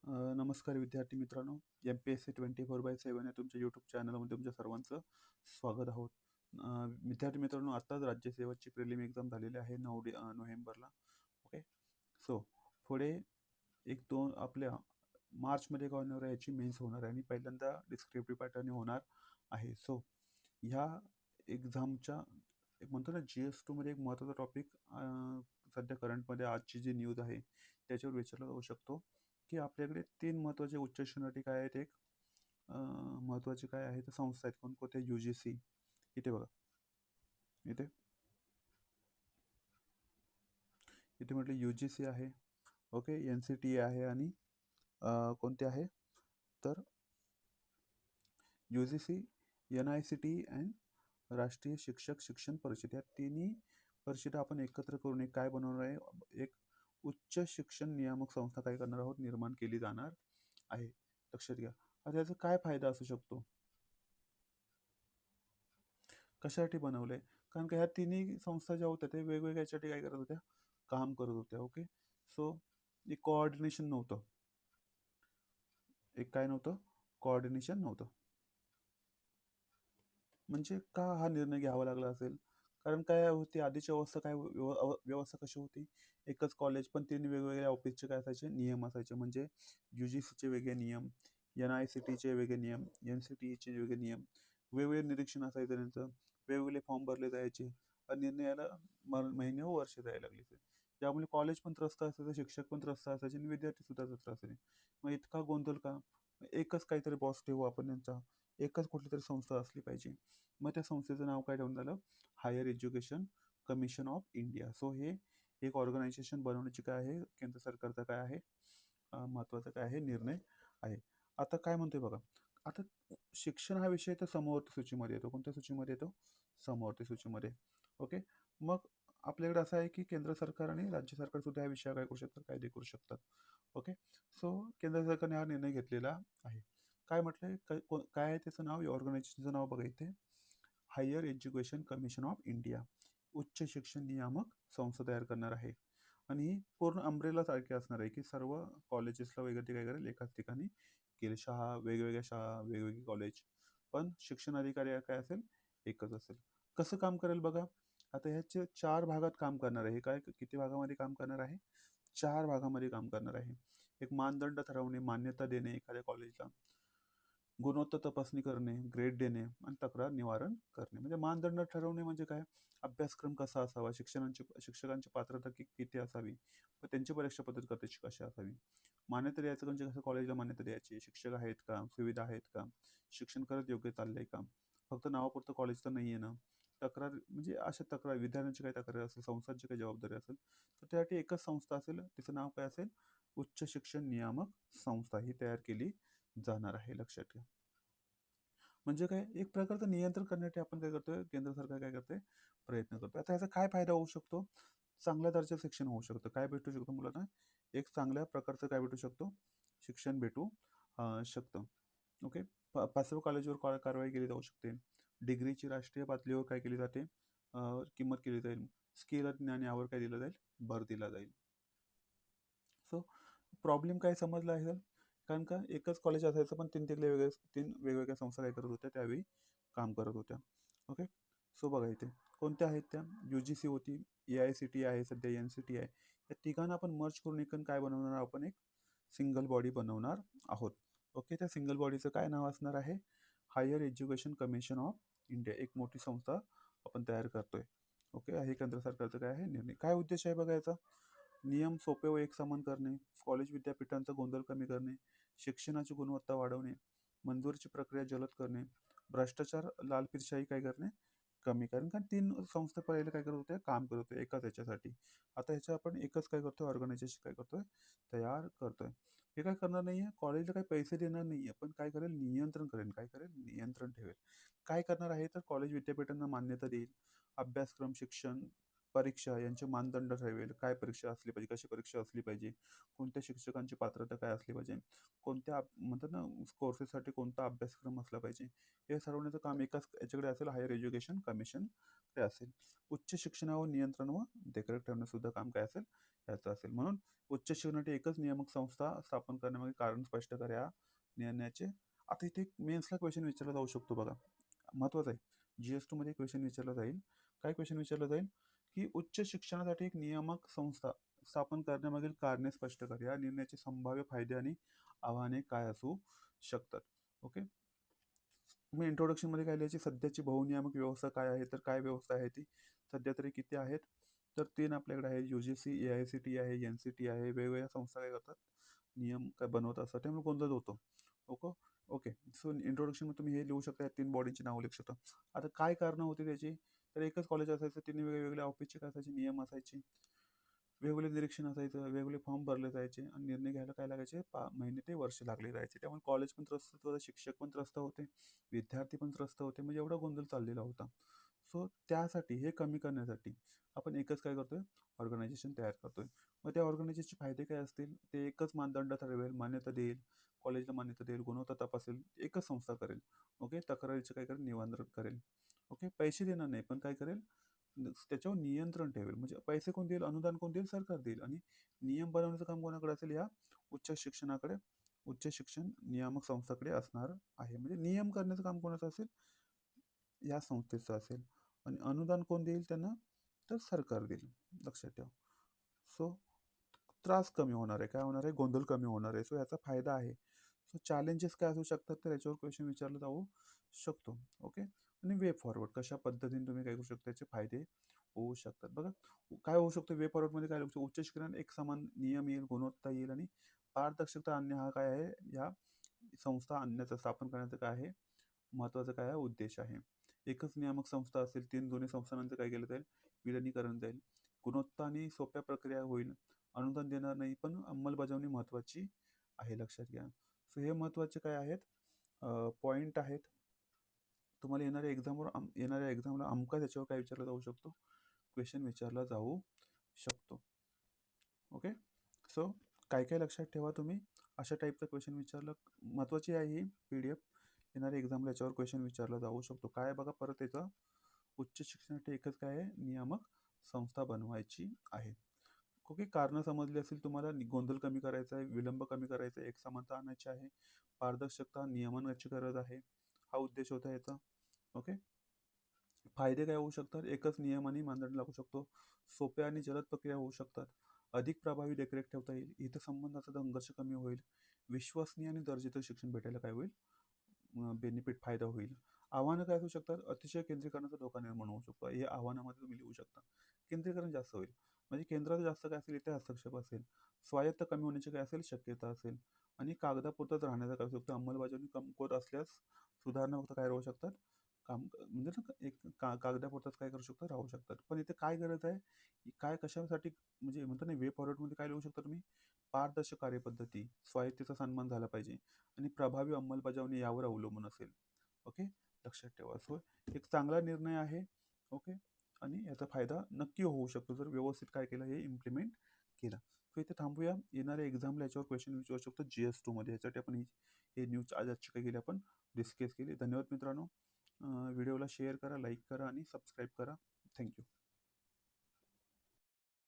नमस्कार विद्यार्थी मित्रांनो. एम-पी-एस-सी 24/7 या तुमच्या यूट्यूब चॅनलमध्ये तुमच्या सर्वांचं स्वागत आहोत. विद्यार्थी मित्रांनो, आत्ताच राज्यसेवाची प्रिलिम एक्झाम झालेली आहे 9 नोव्हेंबरला. ओके. सो पुढे 1-2 आपल्या मार्चमध्ये काय होणार आहे, याची मेन्स होणार आहे आणि पहिल्यांदा डिस्क्रिप्टिव्ह पॅटर्न होणार आहे. सो ह्या एक्झामच्या एक म्हणतो ना, GS2मध्ये एक महत्त्वाचा टॉपिक सध्या करंटमध्ये आजची जी न्यूज आहे त्याच्यावर विचारला जाऊ शकतो, की आपल्याकडे 3 महत्त्वाचे उच्च शिक्षणासाठी काय आहेत. एक महत्त्वाचे काय आहेत संस्था आहेत कोणकोणत्या? UGC इथे बघा. इथे इथे म्हटलं UGC आहे. ओके. NCTA आहे आणि कोणते आहे तर UGC, NICT अँड राष्ट्रीय शिक्षक शिक्षण परिषद. या तिन्ही परिषदा आपण एकत्र करून एक काय बनवणार आहे, एक उच्च शिक्षण नियामक संस्था काय करणार आहोत, निर्माण केली जाणार आहे. लक्षात घ्या. आता याचा काय फायदा असू शकतो? कशासाठी बनवलंय? कारण का ह्या तिन्ही संस्था ज्या होत्या, ते वेगवेगळ्या याच्यासाठी काय करत होत्या? काम करत होत्या. ओके. सो एक कोऑर्डिनेशन नव्हतं. एक काय नव्हतं? कोऑर्डिनेशन नव्हतं. म्हणजे का हा निर्णय घ्यावा लागला असेल? कारण काय होती आधीची अवस्था, काय व्यवस्था कशी होती? एकच कॉलेज पण 3 वेगवेगळ्या ऑफिसचे काय असायचे? नियम असायचे. म्हणजे UGCचे वेगळे नियम, NICTचे वेगळे नियम, NCTEचे वेगळे नियम, वेगवेगळे निरीक्षण असायचं त्यांचं, वेगवेगळे फॉर्म भरले जायचे आणि निर्णयाला महिने व वर्ष जायला लागले. त्यामुळे कॉलेज पण त्रस्त असायचं, शिक्षक पण त्रस्त असायचे आणि विद्यार्थीसुद्धा त्रस्त असायचे. मग इतका गोंधळ का? एकच काहीतरी बॉस ठेवू आपण त्यांचा. एकच कुठलीतरी संस्था असली पाहिजे. मग त्या संस्थेचं नाव काय ठेवून झालं? Higher education commission of India. So हे एक ऑर्गनायझेशन बनवण्याची काय आहे, केंद्र सरकारचा काय आहे, महत्त्वाचा काय आहे, निर्णय आहे. आता काय म्हणतोय बघा, आता शिक्षण हा विषय तर समवर्ती सूचीमध्ये येतो. कोणत्या सूचीमध्ये येतो? समवर्ती सूचीमध्ये. ओके. मग आपल्याकडे असं आहे की केंद्र सरकार आणि राज्य सरकार सुद्धा या विषयावर काय करू शकतात? कायदे करू शकतात. ओके. सो केंद्र सरकारने हा निर्णय घेतलेला आहे. काय म्हटलंय? काय आहे त्याचं नाव? या ऑर्गनायझेशनचं नाव बघा इथे. Higher education commission of India. उच्च शिक्षण नियामक संस्था तयार करणार आहे. आणि ही पूर्ण अम्ब्रेला सारखी असणार आहे, की सर्व कॉलेजेसला वगैरे ते काय करेल, एकाच ठिकाणी केले. वेगवेगळ्या शाळा, वेगवेगळी कॉलेज, पण शिक्षण अधिकारी काय असेल? एकच असेल. कसं काम करेल बघा. आता ह्याचे 4 भागात काम करणार आहे. हे काय किती भागामध्ये काम करणार आहे? 4 भागामध्ये काम करणार आहे. एक मानदंड ठरवणे, मान्यता देणे एखाद्या कॉलेजला, गुणवत्ता तपासणी करणे, ग्रेड देणे आणि तक्रार निवारण करणे. म्हणजे मानदंड ठरवणे म्हणजे काय? अभ्यासक्रम कसा असावा, शिक्षकांची पात्रता किती असावी, व त्यांची परीक्षा पद्धत कशी असावी. मान्यता द्यायचं म्हणजे कसं? कॉलेजला मान्यता द्यायची, शिक्षक आहेत का, सुविधा आहेत का, शिक्षण खरंच योग्य चाललंय का, फक्त नावापुरतं कॉलेज तर नाही आहे ना. तक्रार म्हणजे अशा तक्रार, विद्यार्थ्यांची काही तक्रार असेल, संस्थांची काही जबाबदारी असेल, तर त्यासाठी एकच संस्था असेल. तिचं नाव काय असेल? उच्च शिक्षण नियामक संस्था ही तयार केली जाणार आहे. लक्षात घ्या. म्हणजे काय, एक प्रकारचं नियंत्रण करण्यासाठी आपण काय करतोय, केंद्र सरकार काय करते, प्रयत्न करतोय. आता याचा काय फायदा होऊ शकतो? चांगल्या दर्जाचं शिक्षण होऊ शकतं. काय भेटू शकतं मुलांना? एक चांगल्या प्रकारचं काय भेटू शकतो? शिक्षण भेटू शकतं. ओके. पाचव्या कॉलेजवर कारवाई केली जाऊ शकते. डिग्रीची राष्ट्रीय पातळीवर काय केली जाते? किंमत केली जाईल. स्किल ज्ञान यावर काय दिलं जाईल? भर दिला जाईल. सो प्रॉब्लेम काय समजला असेल? कारण का एकच कॉलेज असायचं, पण 3 वेगवेगळ्या संस्था काय करत होत्या त्यावेळी? काम करत होत्या. ओके. सो बघा इथे कोणत्या आहेत त्या? UGC होती, AICTE आहे, सध्या NCT आहे. या तिघांना आपण मर्ज करून एक काय बनवणार? आपण एक सिंगल बॉडी बनवणार आहोत. ओके. त्या सिंगल बॉडीचं काय नाव असणार आहे? Higher education commission of India. एक मोठी संस्था आपण तयार करतोय. ओके. हे केंद्र सरकारचं काय आहे? निर्णय. काय उद्देश आहे बघा याचा? नियम सोपे व एकसमान करणे, कॉलेज विद्यापीठांचा गोंधळ कमी करणे, शिक्षणाची गुणवत्ता वाढवणे, मंजुरीची प्रक्रिया जलद करणे, भ्रष्टाचार, लालफिरशाही काय करणे, कमी. कारण का 3 संस्था पहिले काय करत होत्या? काम करत होत्या एकाच याच्यासाठी. आता ह्याच्या आपण एकच काय करतोय? ऑर्गनायझेशन काय करतोय? तयार करतोय. हे काय करणार नाहीये, कॉलेजला काही पैसे देणार नाहीये, पण काय करेल? नियंत्रण करेल. काय करेल? नियंत्रण ठेवेल. काय करणार आहे तर कॉलेज विद्यापीठांना मान्यता देईल. अभ्यासक्रम, शिक्षण परीक्षा यांचे मानदंड ठरवेल. काय परीक्षा असली पाहिजे, कशी परीक्षा असली पाहिजे, कोणत्या शिक्षकांची पात्रता काय असली पाहिजे, कोणत्या म्हणतात ना कोर्सेससाठी कोणता अभ्यासक्रम असला पाहिजे. हे ठरवण्याचं काम एकाच याच्याकडे असेल, हायर एज्युकेशन कमिशनकडे असेल. उच्च शिक्षणावर नियंत्रण व देखरेख ठेवणं सुद्धा काम काय असेल, याचं असेल. म्हणून उच्च शिक्षणासाठी एकच नियामक संस्था स्थापन करण्यामागे कारण स्पष्ट करा या निर्णयाचे. आता इथे मेन्सला क्वेश्चन विचारला जाऊ शकतो बघा, महत्वाचं आहे. GS2 मध्ये क्वेश्चन विचारला जाईल. काय क्वेश्चन विचारला जाईल की उच्च शिक्षणासाठी एक नियामक संस्था स्थापन करण्यामागील कारणे स्पष्ट करा. या निर्णयाचे संभाव्य फायदे आणि आव्हाने काय असू शकतात. ओके. मी इंट्रोडक्शन मध्ये काय लिहायची, सध्याची बहुनियामक व्यवस्था काय आहे, तर काय व्यवस्था आहे ती, सध्या तरी किती आहेत, तर 3 आपल्याकडे आहे. UGC, AICTE आहे, NCT आहे. वेगवेगळ्या संस्था काय करतात, नियम काय बनवत असतात, त्यामुळे गोंधळ होतो. ओके. ओके. सो इंट्रोडक्शनमध्ये तुम्ही हे लिहू शकता, या 3 बॉडींची नावं लिहू शकता. आता काय कारणं होती त्याची, तर एकच कॉलेज असायचं, 3 वेगवेगळ्या ऑफिसचे काय असायचे, नियम असायचे, वेगवेगळे निरीक्षण असायचं, वेगवेगळे फॉर्म भरले जायचे आणि निर्णय घ्यायला काय लागायचे, महिने ते वर्ष लागले जायचे. त्यामुळे कॉलेज पण त्रस्त होतं, शिक्षक पण त्रस्त होते, विद्यार्थी पण त्रस्त होते. म्हणजे एवढा गोंधळ चाललेला होता. सो त्यासाठी हे कमी करण्यासाठी आपण एकच काय करतोय, ऑर्गनायझेशन तयार करतोय. मग त्या ऑर्गनायझेशनचे फायदे काय असतील, ते एकच मानदंड ठरवेल, मान्यता देईल, कॉलेजला मान्यता देईल, गुणवत्ता तपासेल, एकच संस्था करेल. ओके. तक्रारीचं काय करेल, निवारण करेल. ओके. पैसे देणार नाही, पण काय करेल, त्याच्यावर नियंत्रण ठेवेल. म्हणजे पैसे कोण देईल, अनुदान कोण देईल, सरकार देईल. आणि नियम बनवण्याचं काम कोणाकडे असेल, या उच्च शिक्षणाकडे, उच्च शिक्षण नियामक संस्थाकडे असणार आहे. म्हणजे नियम करण्याचं काम कोणाचं असेल, या संस्थेचं असेल. आणि अनुदान कोण देईल त्यांना, तर सरकार देईल. लक्षात ठेवा. सो त्रास कमी होणार आहे, काय होणार आहे, गोंधळ कमी होणार आहे. सो याचा फायदा आहे. सो चॅलेंजेस काय असू शकतात, तर याच्यावर क्वेश्चन विचारला जाऊ शकतो. ओके. आणि वे फॉरवर्ड कशा पद्धतीने तुम्ही काय करू शकता, त्याचे फायदे होऊ शकतात. बघा काय होऊ शकतं, वे फॉरवर्डमध्ये काय होऊ शकतं, उच्च शिक्षणात एक समान नियम येईल, गुणवत्ता येईल आणि पारदर्शकता आणणे, हा काय आहे, या संस्था आणण्याचा, स्थापन करण्याचा काय आहे, महत्त्वाचा काय आहे, उद्देश आहे. एकच नियामक संस्था असेल, 3 दोन्ही संस्थानांचं काय केलं जाईल, विलिनीकरण जाईल. गुणवत्ता आणि सोप्या प्रक्रिया होईल. अनुदान देणार नाही, पण अंमलबजावणी महत्त्वाची आहे, लक्षात घ्या. सो हे महत्त्वाचे काय आहेत, पॉईंट आहेत. तुम्हाला येणाऱ्या एक्झामला अमका त्याच्यावर काय विचारला जाऊ शकतो, क्वेश्चन विचारला जाऊ शकतो. ओके. सो काय काय लक्षात ठेवा तुम्ही, अशा टाईपचा क्वेश्चन विचारलं. महत्त्वाची आहे ही PDF. येणाऱ्या एक्झामला याच्यावर क्वेश्चन विचारला जाऊ शकतो. काय बघा परत याचं, उच्च शिक्षणासाठी एकच काय आहे, नियामक संस्था बनवायची आहे. ओके. कारणं समजली असतील तुम्हाला, गोंधळ कमी करायचा आहे, विलंब कमी करायचा आहे, एकसमानता आणायची आहे, पारदर्शकता नियमनाची गरज आहे, हा उद्देश होता याचा. ओके. फायदे काय होऊ शकतात, एकच नियम आणि मानदंड लागू शकतो, सोप्या आणि जलद प्रक्रिया होऊ शकतात, अधिक प्रभावी देखरेख ठेवता येईल, हितसंबंधाचा संघर्ष कमी होईल, विश्वसनीय आणि दर्जेचं शिक्षण भेटायला काय होईल, बेनिफिट फायदा होईल. आव्हानं काय असू शकतात, अतिशय केंद्रीकरणाचा धोका निर्माण होऊ शकतो. हे आव्हानामध्ये तुम्ही लिहू शकता. केंद्रीकरण जास्त होईल, म्हणजे केंद्राचं जास्त काय असेल, इथे हस्तक्षेप असेल, स्वायत्त कमी होण्याची काय असेल, शक्यता असेल. आणि कागदापुरतच राहण्याचा काय असू शकतो, अंमलबजावणी कमकुवत असल्यास सुधारणा फक्त काय राहू शकतात, म्हणजे ना एक कागदापुरताच काय करू शकतात, राहू शकतात. पण इथे काय गरज आहे, काय कशासाठी, म्हणजे म्हणतो ना, वे फॉरवर्डमध्ये काय लिहू शकता तुम्ही, पारदर्शक कार्यपद्धती, स्वायत्तेचा सन्मान झाला पाहिजे आणि प्रभावी अंमलबजावणी यावर अवलंबून असेल. ओके. लक्षात ठेवा. सो एक चांगला निर्णय आहे. ओके. आणि याचा फायदा नक्की होऊ शकतो, जर व्यवस्थित काय केलं, हे इम्प्लिमेंट केलं. सो इथे थांबूया. येणाऱ्या एक्झामला याच्यावर क्वेश्चन विचारू शकतो, GS2 मध्ये. यासाठी आपण हे न्यूज आजची काय केली, आपण डिस्कस केली. धन्यवाद मित्रांनो. व्हिडिओला शेअर करा, लाईक करा आणि सबस्क्राईब करा. थँक्यू.